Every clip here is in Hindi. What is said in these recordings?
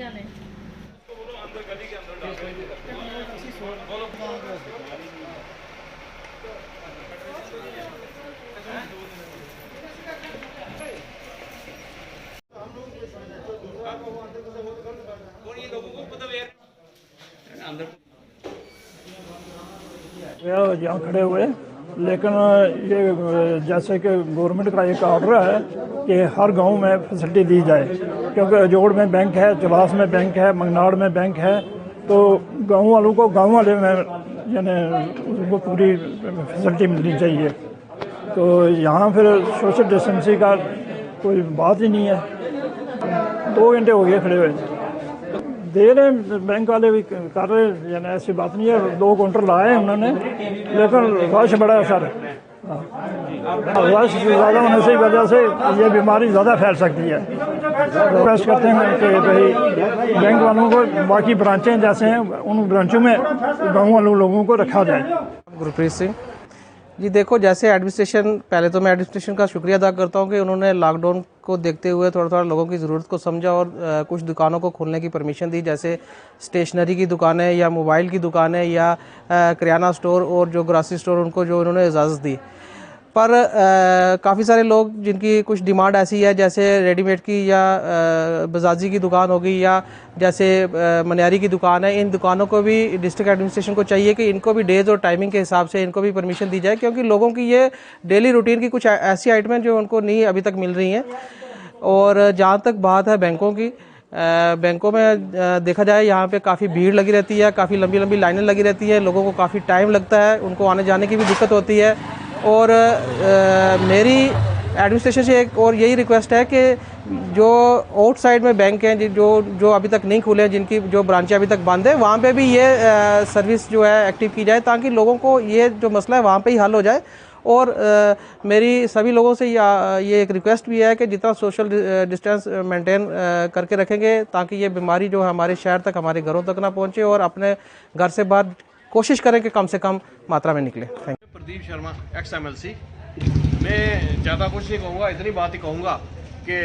जाने यहाँ खड़े हुए, लेकिन ये जैसे कि गवर्नमेंट का एक ऑर्डर है कि हर गांव में फैसिलिटी दी जाए, क्योंकि अजोड़ में बैंक है, चलास में बैंक है, मंगनाड़ में बैंक है, तो गांव वालों को गांव वाले में यानी उनको पूरी फैसिलिटी मिलनी चाहिए। तो यहाँ फिर सोशल डिस्टेंसिंग का कोई बात ही नहीं है। 2 घंटे हो गए खड़े हुए, दे रहे बैंक वाले भी कर रहे, यानी ऐसी बात नहीं है। 2 काउंटर लाए उन्होंने, लेकिन रश बड़ा है सर। रश ज़्यादा होने की वजह से ये बीमारी ज़्यादा फैल सकती है। रिक्वेस्ट करते हैं कि भाई बैंक वालों को बाकी ब्रांचें जैसे हैं उन ब्रांचों में गाँव वालों लोगों को रखा जाए। गुरप्रीत सिंह जी, देखो जैसे एडमिनिस्ट्रेशन, पहले तो मैं एडमिनिस्ट्रेशन का शुक्रिया अदा करता हूँ कि उन्होंने लॉकडाउन को देखते हुए थोड़ा थोड़ा लोगों की ज़रूरत को समझा और कुछ दुकानों को खोलने की परमिशन दी, जैसे स्टेशनरी की दुकानें या मोबाइल की दुकानें या किराना स्टोर और जो ग्रॉसरी स्टोर, उनको जो उन्होंने इजाज़त दी। पर काफ़ी सारे लोग जिनकी कुछ डिमांड ऐसी है, जैसे रेडीमेड की या बजाजी की दुकान होगी या जैसे मनियारी की दुकान है, इन दुकानों को भी डिस्ट्रिक्ट एडमिनिस्ट्रेशन को चाहिए कि इनको भी डेज़ और टाइमिंग के हिसाब से इनको भी परमिशन दी जाए, क्योंकि लोगों की ये डेली रूटीन की कुछ ऐसी आइटमें जो उनको नहीं अभी तक मिल रही हैं। और जहाँ तक बात है बैंकों की, बैंकों में देखा जाए यहाँ पे काफ़ी भीड़ लगी रहती है, काफ़ी लंबी लंबी लाइनें लगी रहती है, लोगों को काफ़ी टाइम लगता है, उनको आने जाने की भी दिक्कत होती है। और मेरी एडमिनिस्ट्रेशन से एक और यही रिक्वेस्ट है कि जो आउटसाइड में बैंक हैं, जो अभी तक नहीं खुले हैं, जिनकी जो ब्रांचें अभी तक बंद है, वहाँ पे भी ये सर्विस जो है एक्टिव की जाए, ताकि लोगों को ये जो मसला है वहाँ पे ही हल हो जाए। और मेरी सभी लोगों से ये एक रिक्वेस्ट भी है कि जितना सोशल डिस्टेंस मेंटेन करके रखेंगे, ताकि ये बीमारी जो है हमारे शहर तक, हमारे घरों तक ना पहुँचे, और अपने घर से बाहर कोशिश करें कि कम से कम मात्रा में निकले। Thank you. Pradeep Sharma, XMLC। मैं ज़्यादा कुछ नहीं कहूँगा, इतनी बात ही कहूँगा कि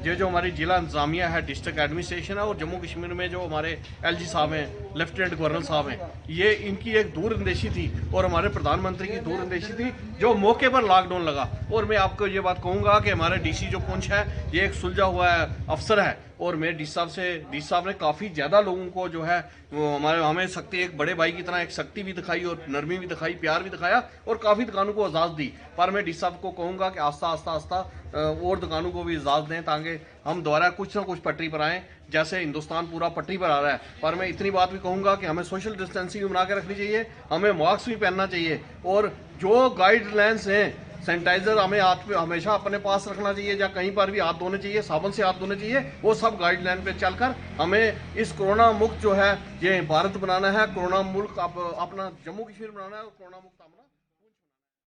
जो हमारी जिला इंतजामिया है, डिस्ट्रिक्ट एडमिनिस्ट्रेशन है, और जम्मू कश्मीर में जो हमारे LG साहब हैं, लेफ्टिनेंट गवर्नर साहब हैं, ये इनकी एक दूरअंदेशी थी और हमारे प्रधानमंत्री की दूरअंदेशी थी जो मौके पर लॉकडाउन लगा। और मैं आपको ये बात कहूँगा कि हमारे DC जो पुंछ है, ये एक सुलझा हुआ अफसर है, और मैं DC साहब ने काफ़ी ज़्यादा लोगों को जो है वो हमें सख्ती, एक बड़े भाई की तरह एक सख्ती भी दिखाई और नरमी भी दिखाई, प्यार भी दिखाया, और काफ़ी दुकानों को इजाज़त दी। पर मैं DC साहब को कहूँगा कि आस्ता आस्ता और दुकानों को भी इजाज़त दें, ताकि हम दोबारा कुछ ना कुछ पटरी पर आएँ, जैसे हिंदुस्तान पूरा पटरी पर आ रहा है। पर मैं इतनी बात भी कहूँगा कि हमें सोशल डिस्टेंसिंग भी बना के रखनी चाहिए, हमें मास्क भी पहनना चाहिए, और जो गाइडलाइंस हैं, सैनिटाइजर हमें हाथ पे हमेशा अपने पास रखना चाहिए, या कहीं पर भी हाथ धोने चाहिए, साबुन से हाथ धोने चाहिए। वो सब गाइडलाइन पे चलकर हमें इस कोरोना मुक्त जो है ये भारत बनाना है, कोरोना मुल्क अपना जम्मू कश्मीर बनाना है, और कोरोना मुक्त अपना